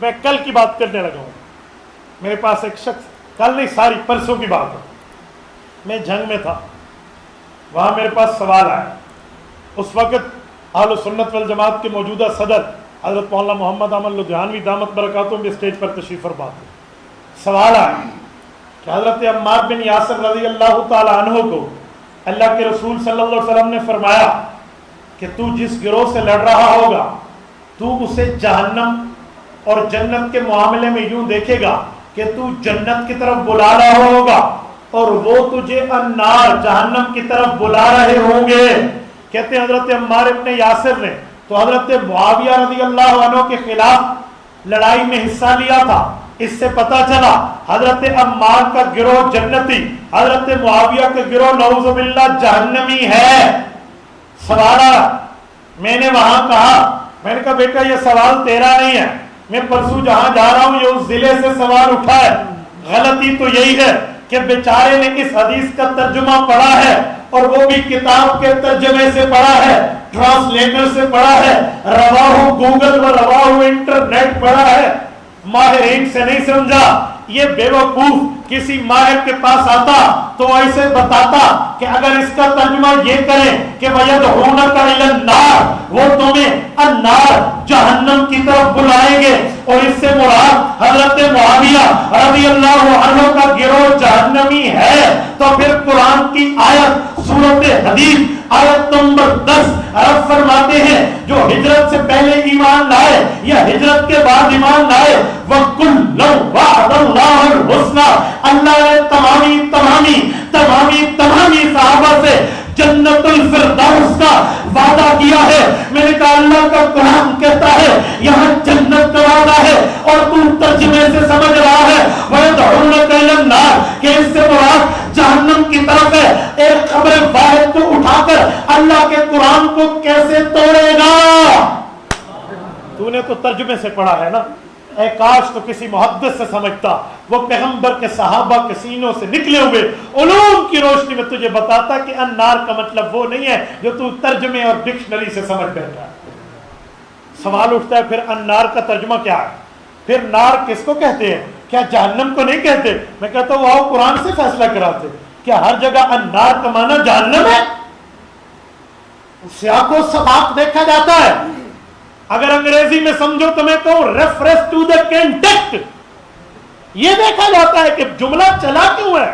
میں کل کی بات کرنے لگا ہوں. میرے پاس ایک شخص, کل نہیں ساری پرسوں کی بات ہے, میں جنگ میں تھا, وہاں میرے پاس سوال آیا. اس وقت اہل سنت والجماعت کے موجودہ صدر حضرت مولانا محمد احمد لدھیانوی دامت برکاتہم بھی اسٹیج پر تشریف فرما تھے. سوال آیا کہ حضرت عمار بن یاسر رضی اللہ تعالی عنہ کو اللہ کے رسول صلی اللہ علیہ وسلم نے فرمایا کہ تو جس گروہ سے لڑ رہا ہوگا تو اسے جہنم اور جنت کے معاملے میں یوں دیکھے گا کہ تو جنت کی طرف بلا رہا ہوگا اور وہ تجھے النار جہنم کی طرف بلا رہے ہوں گے. کہتے ہیں حضرت عمار ابن یاسر نے تو حضرت معاویہ رضی اللہ عنہ کے خلاف لڑائی میں حصہ لیا تھا. اس سے پتہ چلا حضرت عمار کا گروہ جنتی, حضرت معاویہ کا گروہ نعوذ باللہ جہنمی ہے. سوال میں نے وہاں کہا, میں نے کہا بیٹا یہ سوال تیرا نہیں ہے, میں پرسوں جہاں جا رہا ہوں یہ اس ضلع سے سوال اٹھا ہے. غلطی تو یہی ہے کہ بیچارے نے اس حدیث کا ترجمہ پڑھا ہے اور وہ بھی کتاب کے ترجمے سے پڑھا ہے, ٹرانسلیٹر سے پڑھا ہے, رواہ گوگل و رواہ انٹرنیٹ پڑھا ہے, ماہرین سے نہیں سمجھا. یہ بے وقوف کسی ماہر کے پاس آتا تو ایسے بتاتا کہ اگر اس کا ترجمہ یہ کریں کہ وَيَدْعُونَكَ إِلَى النَّارِ, وہ تمہیں النار جہنم کی طرف بلائیں گے, اور اس سے مراد حضرت معاویہ رضی اللہ عنہ کا گروہ جہنمی ہے, تو پھر قرآن کی آیت سورۃ حدید آیت نمبر 10 رب فرماتے ہیں جو ہجرت سے پہلے ایمان لائے یا ہجرت کے بعد ایمان لائے, وَكُلًّا وَعَدَ اللَّهُ الْحُسْنَى, اللہ نے تمامی صحابہ سے جنت الفردوس کا وعدہ کیا ہے. میں نے کہا اللہ کا قرآن کہتا ہے یہاں جنت کا وعدہ ہے اور تم ترجمے سے سمجھ رہا ہے وَيَدْعُونَكَ إِلَى النَّارِ کہ اس سے مراد جہنم کی طرف ہے. ایک خبر واحد کو اٹھا کر اللہ کے قرآن کو کیسے توڑے گا؟ تو نے تو ترجمے سے پڑھا ہے نا. اے کاش تو کسی محدث سے سمجھتا, وہ پیغمبر کے صحابہ کے سینوں سے نکلے ہوئے علوم کی روشنی میں تجھے بتاتا کہ النار کا مطلب وہ نہیں ہے جو تو ترجمے اور ڈکشنری سے سمجھ بیٹھا ہے. سوال اٹھتا ہے پھر النار کا ترجمہ کیا ہے, پھر نار کس کو کہتے ہیں, کیا جہنم کو نہیں کہتے؟ میں کہتا ہوں وہ قرآن سے فیصلہ کراتے, کیا ہر جگہ النار کا معنی جہنم ہے؟ سیاق و سباق دیکھا جاتا ہے. اگر انگریزی میں سمجھو تو میں کہوں ریفرنس ٹو دا کنٹیکسٹ, یہ دیکھا جاتا ہے کہ جملہ چلا کیوں ہے,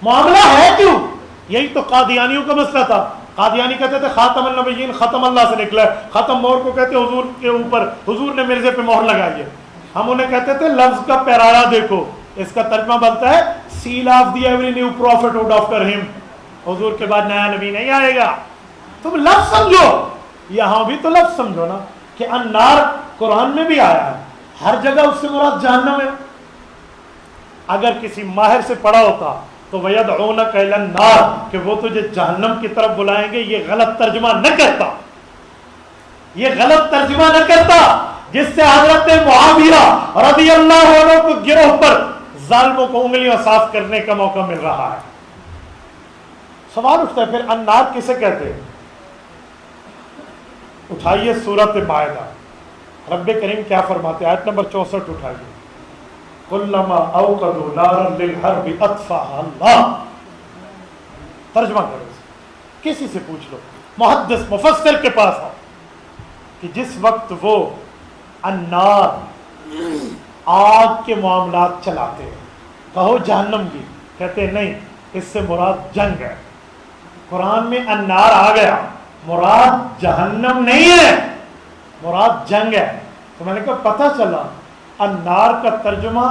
معاملہ ہے کیوں. یہی تو قادیانیوں کا مسئلہ تھا. قادیانی کہتے تھے خاتم النبیین ختم اللہ سے نکلا ہے, ختم مہر کو کہتے حضور کے اوپر, حضور نے مرزے پہ مہر لگائی ہے. ہم انہیں کہتے تھے لفظ کا پیرایا دیکھو, اس کا ترجمہ بنتا ہے sale of the every new profit with after ہم, حضور کے بعد نیا نبی نہیں آئے گا. تم لفظ سمجھو, یہاں بھی تو لفظ سمجھو نا کہ النار قرآن میں بھی آیا ہے, ہر جگہ اس سے مراد جہنم ہے. اگر کسی ماہر سے پڑھا ہوتا تو وَيَدْعُونَكَ إِلَى النَّارِ کہ وہ تجھے جہنم کی طرف بلائیں گے, یہ غلط ترجمہ نہ کرتا, یہ غلط ترجمہ نہ کرتا جس سے حضرت معاویہ رضی اللہ عنہ کو گروہ پر ظالموں کو انگلیاں صاف کرنے کا موقع مل رہا ہے. سوال اٹھتا ہے پھر النار کسے کہتے ہیں؟ اٹھائیے سورۃ مائدہ, رب کریم کیا فرماتے ہیں, آیت نمبر 64 اٹھائیے. کلما اوقدوا نارا للحرب اطفاها اللہ. ترجمہ کرو, کسی سے پوچھ لو, محدث مفسر کے پاس آؤ کہ جس وقت وہ النار آگ کے معاملات چلاتے ہیں, کہو جہنم کی, کہتے نہیں اس سے مراد جنگ ہے. قرآن میں النار آ گیا, مراد جہنم نہیں ہے, مراد جنگ ہے. تو میں نے کہا پتہ چلا النار کا ترجمہ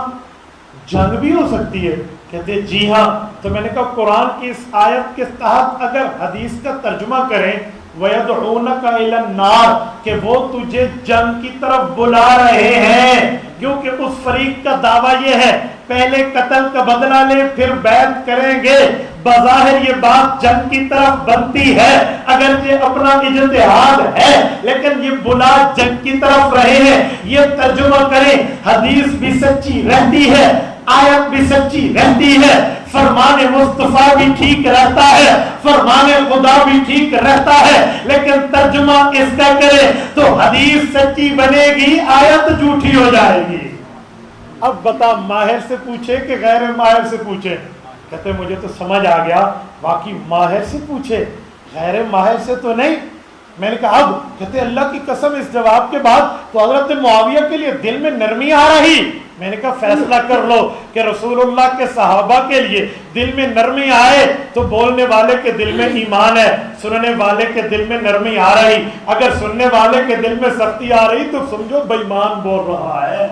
جنگ بھی ہو سکتی ہے, کہتے جی ہاں. تو میں نے کہا قرآن کی اس آیت کے تحت اگر حدیث کا ترجمہ کریں وَيَدْعُونَكَ إِلَى النَّارِ کہ وہ تجھے جنگ کی طرف بلا رہے ہیں, کیونکہ اس فریق کا دعویٰ یہ ہے پہلے قتل کا بدلہ لیں پھر بیعت کریں گے. بظاہر یہ بات جنگ کی طرف بنتی ہے, اگر یہ اپنا اجتہاد ہے, لیکن یہ بلا جنگ کی طرف رہے ہیں. یہ ترجمہ کریں, حدیث بھی سچی رہتی ہے, آیت بھی سچی رہتی ہے, فرمان مصطفیٰ بھی ٹھیک رہتا ہے، فرمان خدا بھی ٹھیک رہتا ہے، لیکن ترجمہ اس کا کرے تو حدیث سچی بنے گی، آیت جھوٹی ہو جائے گی۔ اب بتا ماہر سے پوچھے کہ غیر ماہر سے پوچھے؟ کہتے مجھے تو سمجھ آ گیا، واقعی ماہر سے پوچھے، غیر ماہر سے تو نہیں۔ میں نے کہا اب؟ کہتے اللہ کی قسم اس جواب کے بعد تو حضرت معاویہ کے لیے دل میں نرمی آ رہی۔ میں نے کہا فیصلہ کر لو کہ رسول اللہ کے صحابہ کے لیے دل میں نرمی آئے تو بولنے والے کے دل میں ایمان ہے، سننے والے کے دل میں نرمی آ رہی۔ اگر سننے والے کے دل میں سختی آ رہی تو سمجھو بے ایمان بول رہا ہے۔